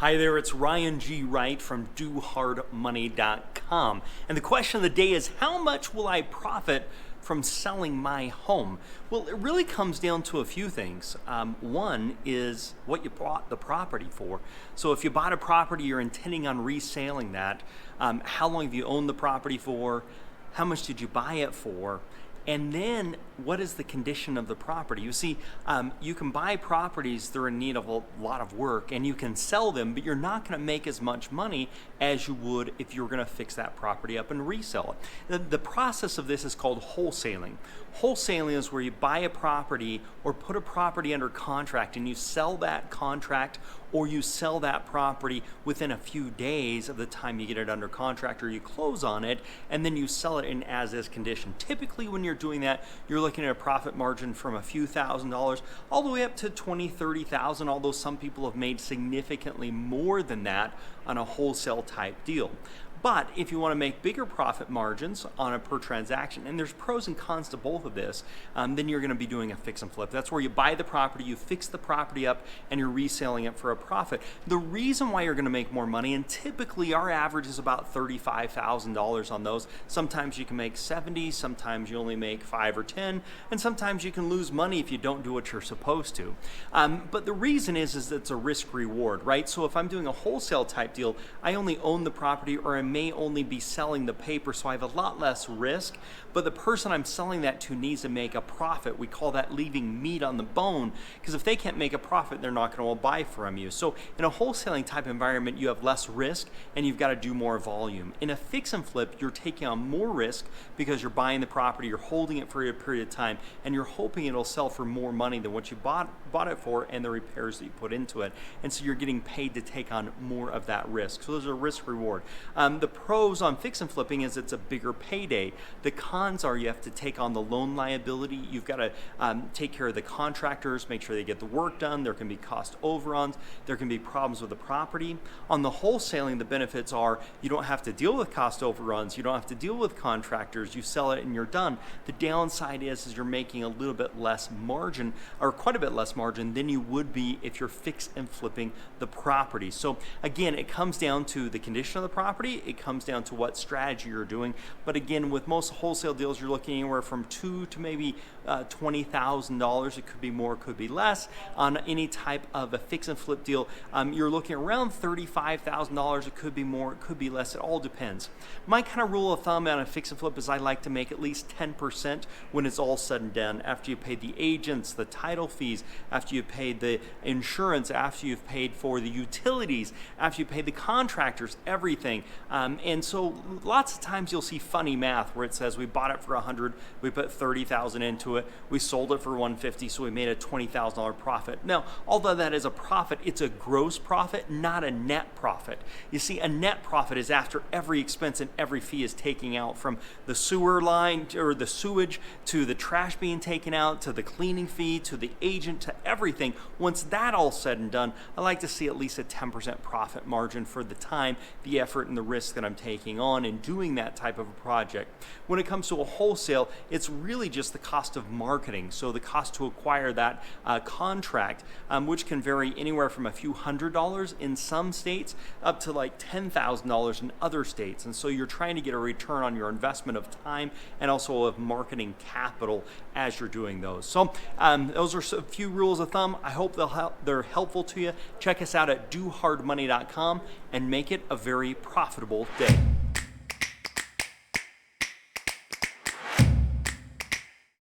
Hi there, it's Ryan G. Wright from DoHardMoney.com. And the question of the day is, how much will I profit from selling my home? Well, it really comes down to a few things. One is what you bought the property for. So if you bought a property, you're intending on reselling that. How long have you owned the property for? How much did you buy it for? And then what is the condition of the property? You see, you can buy properties that are in need of a lot of work and you can sell them, but you're not going to make as much money as you would if you were going to fix that property up and resell it. The process of this is called wholesaling. Wholesaling is where you buy a property or put a property under contract and you sell that contract or you sell that property within a few days of the time you get it under contract or you close on it, and then you sell it in as-is condition. Typically when you're doing that, you're looking at a profit margin from a few $1,000s all the way up to $20,000, $30,000, although some people have made significantly more than that on a wholesale type deal. But if you want to make bigger profit margins on a per transaction, and there's pros and cons to both of this, then you're going to be doing a fix and flip. That's where you buy the property, you fix the property up, and you're reselling it for a profit. The reason why you're going to make more money, and typically our average is about $35,000 on those. Sometimes you can make 70, sometimes you only make 5 or 10, and sometimes you can lose money if you don't do what you're supposed to. But the reason is that it's a risk reward, right? So if I'm doing a wholesale type deal, I only own the property or I may only be selling the paper, so I have a lot less risk, but the person I'm selling that to needs to make a profit. We call that leaving meat on the bone, because if they can't make a profit, they're not going to buy from you. So in a wholesaling type environment, you have less risk and you've got to do more volume. In a fix and flip, you're taking on more risk because you're buying the property, you're holding it for a period of time, and you're hoping it'll sell for more money than what you bought it for and the repairs that you put into it. And so you're getting paid to take on more of that risk. So there's a risk reward. The pros on fix and flipping is it's a bigger payday. The cons are you have to take on the loan liability. You've got to take care of the contractors, make sure they get the work done. There can be cost overruns. There can be problems with the property. On the wholesaling, the benefits are you don't have to deal with cost overruns. You don't have to deal with contractors. You sell it and you're done. The downside is you're making a little bit less margin, or quite a bit less margin than you would be if you're fix and flipping the property. So again, it comes down to the condition of the property. It comes down to what strategy you're doing. But again, with most wholesale deals, you're looking anywhere from $2,000 to maybe $20,000. It could be more, it could be less. On any type of a fix and flip deal, you're looking around $35,000. It could be more, it could be less. It all depends. My kind of rule of thumb on a fix and flip is I like to make at least 10% when it's all said and done. After you pay the agents, the title fees, after you've paid the insurance, after you've paid for the utilities, after you pay the contractors, everything. And so lots of times you'll see funny math where it says we bought it for 100, we put 30,000 into it, we sold it for 150, so we made a $20,000 profit. Now, although that is a profit, it's a gross profit, not a net profit. You see, a net profit is after every expense and every fee is taken out, from the sewer line or the sewage to the trash being taken out to the cleaning fee to the agent to everything. Once that all said and done, I like to see at least a 10% profit margin for the time, the effort, and the risk that I'm taking on in doing that type of a project. When it comes to a wholesale, it's really just the cost of marketing. So the cost to acquire that contract, which can vary anywhere from a few $100s in some states up to like $10,000 in other states. And so you're trying to get a return on your investment of time and also of marketing capital as you're doing those. So those are a few rules of thumb. I hope they're helpful to you. Check us out at DoHardMoney.com and make it a very profitable day.